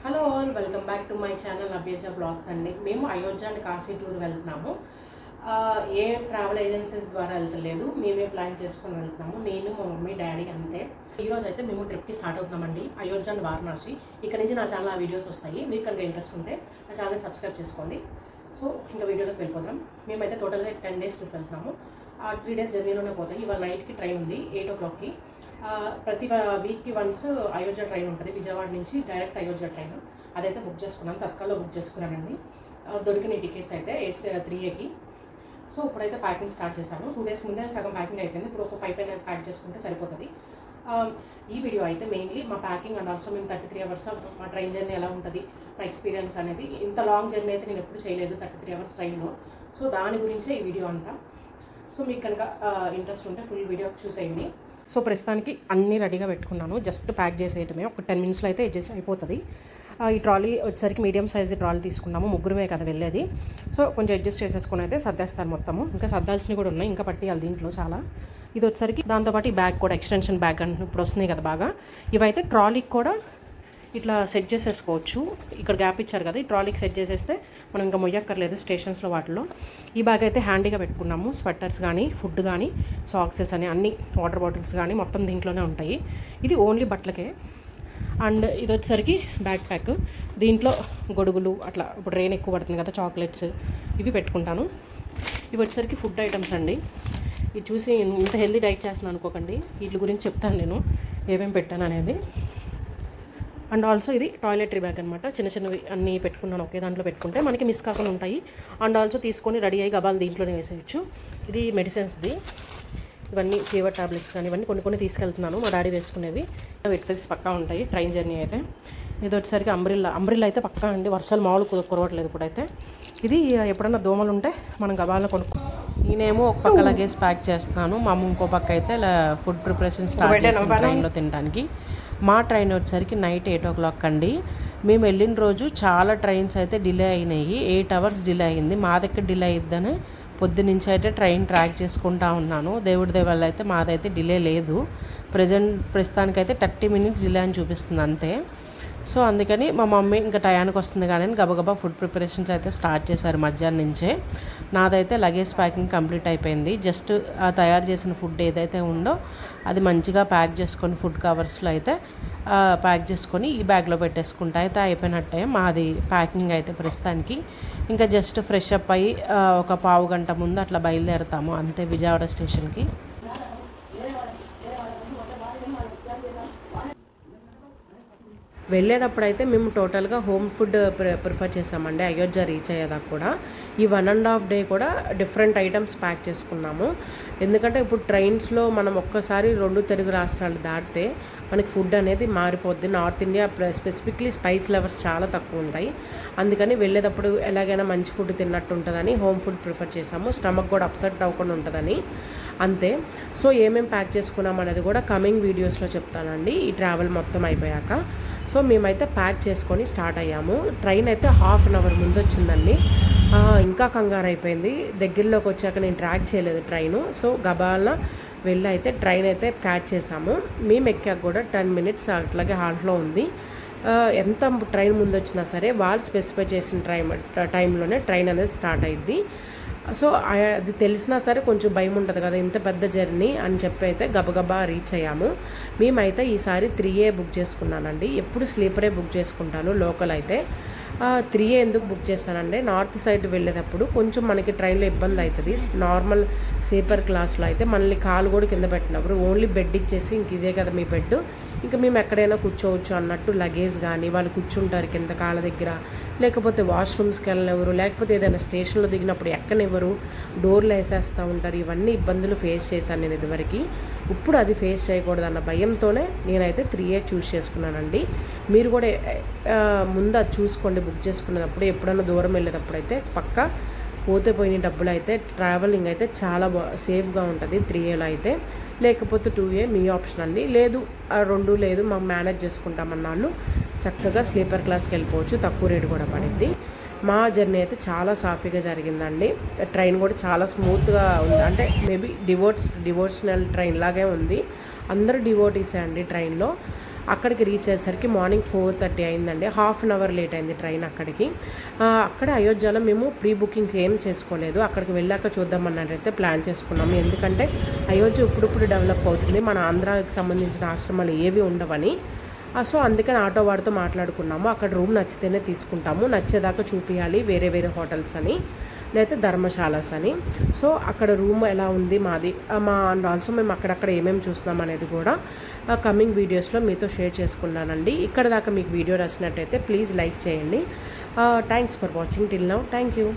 Hello all, welcome back to my channel Abhyaja blogs అండి. మేము Ayodhya and Kashi tour వెళ్తున్నాము. ఏ travel agencies ద్వారా వెళ్తలేదు, మేమే ప్లాన్ చేసుకొని వెళ్తున్నాము. నేను, మా మమ్మీ, డాడీ అంతే. ఈరోజు అయితే మేము ట్రిప్కి స్టార్ట్ అవుతున్నామండి, అయోధ్య అండ్ వారణాసి. ఇక్కడ నుంచి నా ఛానల్ ఆ వీడియోస్ వస్తాయి. మీకు కనుక ఇంట్రెస్ట్ ఉంటే నా ఛానల్ సబ్స్క్రైబ్ చేసుకోండి. సో ఇంకా వీడియోలోకి వెళ్ళిపోతాం. మేమైతే టోటల్గా 10 days ట్రిప్ వెళ్తున్నాము. 3 days జర్నీలోనే పోతాయి. ఇవాళ నైట్కి ట్రైన్ ఉంది 8 o'clockకి. ప్రతి వీక్కి వన్స్ అయోధ్య ట్రైన్ ఉంటుంది, విజయవాడ నుంచి డైరెక్ట్ అయోధ్య ట్రైన్. అదైతే బుక్ చేసుకున్నాను, తత్కాల్లో బుక్ చేసుకున్నానండి. దొరికిన టికెట్స్ అయితే S3Aకి. సో ఇప్పుడైతే ప్యాకింగ్ స్టార్ట్ చేశాను. 2 days ముందే సగం ప్యాకింగ్ అయిపోయింది. ఇప్పుడు ఒక పైప్ ప్యాక్ చేసుకుంటే సరిపోతుంది. ఈ వీడియో అయితే మెయిన్లీ మా ప్యాకింగ్ అండ్ ఆల్సో మేము 33 hours మా ట్రైన్ జర్నీ ఎలా ఉంటుంది, నా ఎక్స్పీరియన్స్ అనేది. ఇంత లాంగ్ జర్నీ అయితే నేను ఎప్పుడు చేయలేదు 33 hours ట్రైన్లో. సో దాని గురించే ఈ వీడియో అంతా. సో మీకు కనుక ఇంట్రెస్ట్ ఉంటే ఫుల్ వీడియో చూసేయండి. సో ప్రస్తుతానికి అన్నీ రెడీగా పెట్టుకున్నాను, జస్ట్ ప్యాక్ చేసేయటమే. ఒక 10 minutesలో అయితే అడ్జస్ట్ అయిపోతుంది. ఈ ట్రాలీ వచ్చేసరికి మీడియం సైజ్ ట్రాలీ తీసుకున్నాము, ముగ్గురమే కదా వెళ్ళేది. సో కొంచెం అడ్జస్ట్ చేసేసుకుని అయితే సర్దేస్తాను మొత్తము. ఇంకా సర్దాల్సినవి కూడా ఉన్నాయి, ఇంకా పట్టియాలి దీంట్లో చాలా. ఇది వచ్చేసరికి దాంతోపాటు ఈ బ్యాగ్ కూడా ఎక్స్టెన్షన్ బ్యాగ్ అంటే ఇప్పుడు వస్తున్నాయి కదా బాగా. ఇవైతే ట్రాలీకి కూడా ఇట్లా సెట్ చేసేసుకోవచ్చు. ఇక్కడ గ్యాప్ ఇచ్చారు కదా, ఈ ట్రాలీకి సెట్ చేసేస్తే మనం ఇంకా మొయ్యక్కర్లేదు స్టేషన్స్లో వాటిలో. ఈ బ్యాగ్ అయితే హ్యాండీగా పెట్టుకున్నాము. స్వెటర్స్ కానీ, ఫుడ్ కానీ, సాక్సెస్ అని అన్ని, వాటర్ బాటిల్స్ కానీ మొత్తం దీంట్లోనే ఉంటాయి. ఇది ఓన్లీ బట్టలకే. అండ్ ఇది వచ్చేసరికి బ్యాక్ ప్యాక్. దీంట్లో గొడుగులు అట్లా, ఇప్పుడు రెయిన్ ఎక్కువ పడుతుంది కదా, చాక్లెట్స్ ఇవి పెట్టుకుంటాను. ఇవి వచ్చేసరికి ఫుడ్ ఐటమ్స్ అండి. ఇది చూసి ఇంత హెల్దీ డైట్ చేస్తున్నాను అనుకోకండి, వీటి గురించి చెప్తాను నేను ఏమేమి పెట్టాను అనేది. అండ్ ఆల్సో ఇది టాయిలెటరీ బ్యాగ్ అనమాట. చిన్న చిన్నవి అన్నీ పెట్టుకున్నాను, ఒకే దాంట్లో పెట్టుకుంటే మనకి మిస్ కాకుండా ఉంటాయి. అండ్ ఆల్సో తీసుకొని రెడీ అయ్యి గబాలు దీంట్లోనే వేసేయచ్చు. ఇది మెడిసిన్స్ది, ఇవన్నీ ఫీవర్ టాబ్లెట్స్ కానీ ఇవన్నీ కొన్ని తీసుకెళ్తున్నాను, మా డాడీ వేసుకునేవి. వెట్ వైప్స్ పక్కా ఉంటాయి ట్రైన్ జర్నీ అయితే. ఇది వచ్చేసరికి అంబ్రిల్లా అయితే పక్కా అండి, వర్షాలు మామూలు కురవట్లేదు ఇప్పుడైతే. ఇది ఎప్పుడన్నా దోమలు ఉంటే మనం గబాలను కొనుక్కో. నేనేమో ఒక పక్క లగేజ్ ప్యాక్ చేస్తున్నాను, మా అమ్మ ఇంకో పక్క అయితే ఫుడ్ ప్రిపరేషన్ స్టార్ట్ చేస్తాను ట్రైన్లో తినడానికి. మా ట్రైన్ వచ్చేసరికి నైట్ 8 o'clock అండి. మేము వెళ్ళిన రోజు చాలా ట్రైన్స్ అయితే డిలే అయినాయి, 8 hours డిలే అయింది. మా దగ్గర డిలే అయిద్దని పొద్దునుంచి అయితే ట్రైన్ ట్రాక్ చేసుకుంటా ఉన్నాను. దేవుడి దేవాళ్ళు అయితే మాదైతే డిలే లేదు. ప్రస్తుతానికైతే 30 minutes డిలే అని చూపిస్తుంది అంతే. సో అందుకని మా మమ్మీ ఇంకా టయానికి వస్తుంది కానీ గబగబా ఫుడ్ ప్రిపరేషన్స్ అయితే స్టార్ట్ చేశారు మధ్యాహ్నం నుంచే. నాదైతే లగేజ్ ప్యాకింగ్ కంప్లీట్ అయిపోయింది. జస్ట్ ఆ తయారు చేసిన ఫుడ్ ఏదైతే ఉందో అది మంచిగా ప్యాక్ చేసుకొని ఫుడ్ కవర్స్లో అయితే ప్యాక్ చేసుకొని ఈ బ్యాగ్లో పెట్టేసుకుంటా అయితే అయిపోయినట్టే మాది ప్యాకింగ్ అయితే ప్రస్తుతానికి. ఇంకా జస్ట్ ఫ్రెష్ అప్ అయ్యి ఒక పావు గంట ముందు అట్లా బయలుదేరుతాము అంతే విజయవాడ స్టేషన్కి. వెళ్ళేటప్పుడైతే మేము టోటల్గా హోమ్ ఫుడ్ ప్రిఫర్ చేసామండి. అయోధ్య రీచ్ అయ్యేదాకా కూడా ఈ 1.5 day కూడా డిఫరెంట్ ఐటమ్స్ ప్యాక్ చేసుకున్నాము. ఎందుకంటే ఇప్పుడు ట్రైన్స్లో మనం ఒక్కసారి 2 తెలుగు రాష్ట్రాలు దాటితే మనకి ఫుడ్ అనేది మారిపోద్ది. North India specifically spice levels చాలా తక్కువ ఉంటాయి. అందుకని వెళ్ళేటప్పుడు ఎలాగైనా మంచి ఫుడ్ తిన్నట్టు ఉంటుందని హోమ్ ఫుడ్ ప్రిఫర్ చేసాము, స్టమక్ కూడా అప్సెట్ అవ్వకుండా ఉంటుందని అంతే. సో ఏమేమి ప్యాక్ చేసుకున్నాం అనేది కూడా కమింగ్ వీడియోస్లో చెప్తానండి ఈ ట్రావెల్ మొత్తం అయిపోయాక. సో మేమైతే ప్యాక్ చేసుకొని స్టార్ట్ అయ్యాము. ట్రైన్ అయితే 1/2 hour ముందు వచ్చిందండి. ఇంకా కంగారు అయిపోయింది. దగ్గరలోకి వచ్చాక నేను ట్రాక్ చేయలేదు ట్రైను. సో గబాల వెళ్ళి అయితే ట్రైన్ అయితే క్యాచ్ చేసాము. మేము ఎక్కాక కూడా 10 minutes అట్లాగే హాల్ట్లో ఉంది. ఎంత ట్రైన్ ముందు వచ్చినా సరే వాళ్ళు స్పెసిఫై చేసిన టైంలోనే ట్రైన్ అనేది స్టార్ట్ అయ్యిద్ది. సో అది తెలిసినా సరే కొంచెం భయం ఉంటుంది కదా, ఇంత పెద్ద జర్నీ అని చెప్పి అయితే గబగబా రీచ్ అయ్యాము. మేమైతే ఈసారి 3A బుక్ చేసుకున్నానండి. ఎప్పుడు స్లీపరే బుక్ చేసుకుంటాను లోకల్ అయితే. 3A ఎందుకు బుక్ చేశానంటే నార్త్ సైడ్ వెళ్ళేటప్పుడు కొంచెం మనకి ట్రైన్లో ఇబ్బంది అవుతుంది. నార్మల్ స్లీపర్ క్లాస్లో అయితే మనల్ని కాలు కూడా కింద పెట్టినప్పుడు ఓన్లీ బెడ్ ఇచ్చేసి ఇంక ఇదే కదా మీ బెడ్, ఇంకా మేము ఎక్కడైనా కూర్చోవచ్చు అన్నట్టు లగేజ్ కానీ వాళ్ళు కూర్చుంటారు కింద కాళ్ళ దగ్గర, లేకపోతే వాష్రూమ్స్కి వెళ్ళనివ్వరు, లేకపోతే ఏదైనా స్టేషన్లో దిగినప్పుడు ఎక్కనివ్వరు, డోర్లు వేసేస్తూ ఉంటారు. ఇవన్నీ ఇబ్బందులు ఫేస్ చేశాను నేను ఇదివరకు. ఇప్పుడు అది ఫేస్ చేయకూడదన్న భయంతోనే నేనైతే 3A చూస్ చేసుకున్నానండి. మీరు కూడా ముందు అది చూసుకోండి బుక్ చేసుకునేటప్పుడు. ఎప్పుడైనా దూరం వెళ్ళేటప్పుడు అయితే పక్కా పోతే పోయిన డబ్బులు అయితే ట్రావెలింగ్ అయితే చాలా సేఫ్గా ఉంటుంది 3Aలో అయితే. లేకపోతే 2A మీ ఆప్షన్ అండి. లేదు 2 లేదు మాకు మేనేజ్ చేసుకుంటామన్నాళ్ళు చక్కగా స్లీపర్ క్లాస్కి వెళ్ళిపోవచ్చు, తక్కువ రేటు కూడా పడింది. మా జర్నీ అయితే చాలా సాఫీగా జరిగిందండి. ట్రైన్ కూడా చాలా స్మూత్గా ఉంది. అంటే మేబీ డివోషనల్ ట్రైన్ లాగే ఉంది. అందరూ డివోటీసే అండి ట్రైన్లో. అక్కడికి రీచ్ అయ్యేసరికి మార్నింగ్ 4:30 అయిందండి. హాఫ్ అన్ అవర్ లేట్ అయింది ట్రైన్ అక్కడికి. అక్కడ అయోధ్యలో మేము ప్రీ బుకింగ్స్ ఏం చేసుకోలేదు. అక్కడికి వెళ్ళాక చూద్దామన్నట్టయితే ప్లాన్ చేసుకున్నాము. ఎందుకంటే అయోధ్య ఇప్పుడు డెవలప్ అవుతుంది, మన ఆంధ్రాకి సంబంధించిన ఆశ్రమాలు ఏవి ఉండవని. సో అందుకని ఆటో వాడితో మాట్లాడుకున్నాము. అక్కడ రూమ్ నచ్చితేనే తీసుకుంటాము, నచ్చేదాకా చూపించాలి వేరే వేరే హోటల్స్ అని, లేకపోతే ధర్మశాలాస్ అని. సో అక్కడ రూమ్ ఎలా ఉంది మాది, ఆల్సో మేము అక్కడక్కడ ఏమేమి చూస్తున్నాం అనేది కూడా కమింగ్ వీడియోస్లో మీతో షేర్ చేసుకున్నానండి. ఇక్కడ దాకా మీకు వీడియో నచ్చినట్టయితే ప్లీజ్ లైక్ చేయండి. Thanks for watching till now. Thank you.